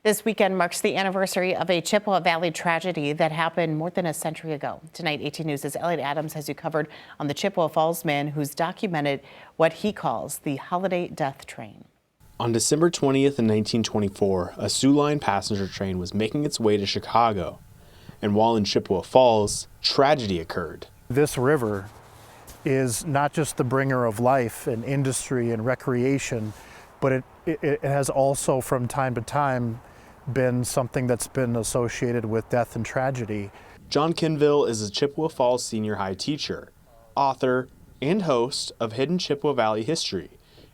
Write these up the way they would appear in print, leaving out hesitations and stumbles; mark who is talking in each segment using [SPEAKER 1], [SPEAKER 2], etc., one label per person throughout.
[SPEAKER 1] This weekend marks the anniversary of a Chippewa Valley tragedy that happened more than a century ago. Tonight, 18 News' Elliot Adams has you covered on the Chippewa Falls man who's documented what he calls the holiday death train.
[SPEAKER 2] On December 20th in 1924, a Soo Line passenger train was making its way to Chicago. And while in Chippewa Falls, tragedy occurred.
[SPEAKER 3] This river is not just the bringer of life and industry and recreation, but it has also from time to time been something that's been associated with death and tragedy.
[SPEAKER 2] John Kinville is a Chippewa Falls senior high teacher, author, and host of Hidden Chippewa Valley History,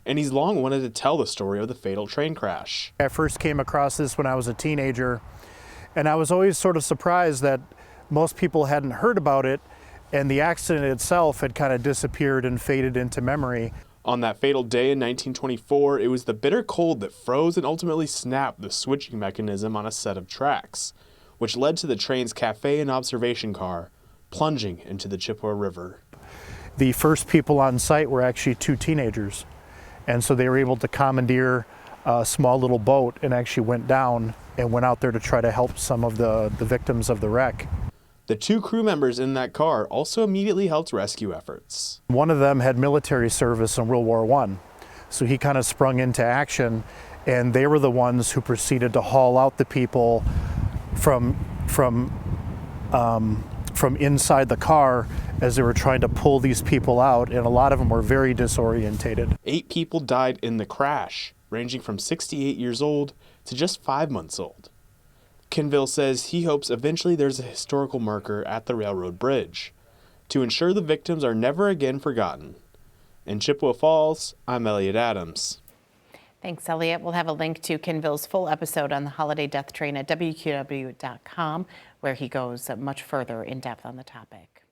[SPEAKER 2] and he's long wanted to tell the story of the fatal train crash.
[SPEAKER 3] I first came across this when I was a teenager, and I was always sort of surprised that most people hadn't heard about it, and the accident itself had kind of disappeared and faded into memory.
[SPEAKER 2] On that fatal day in 1924, it was the bitter cold that froze and ultimately snapped the switching mechanism on a set of tracks, which led to the train's cafe and observation car plunging into the Chippewa River.
[SPEAKER 3] The first people on site were actually two teenagers, and so they were able to commandeer a small little boat and actually went down and went out there to try to help some of the victims of the wreck.
[SPEAKER 2] The two crew members in that car also immediately helped rescue efforts.
[SPEAKER 3] One of them had military service in World War I, so he kind of sprung into action, and they were the ones who proceeded to haul out the people from inside the car as they were trying to pull these people out, and a lot of them were very disorientated.
[SPEAKER 2] 8 people died in the crash, ranging from 68 years old to just 5 months old. Kinville says he hopes eventually there's a historical marker at the railroad bridge to ensure the victims are never again forgotten. In Chippewa Falls, I'm Elliot Adams.
[SPEAKER 1] Thanks, Elliot. We'll have a link to Kinville's full episode on the holiday death train at WQW.com, where he goes much further in depth on the topic.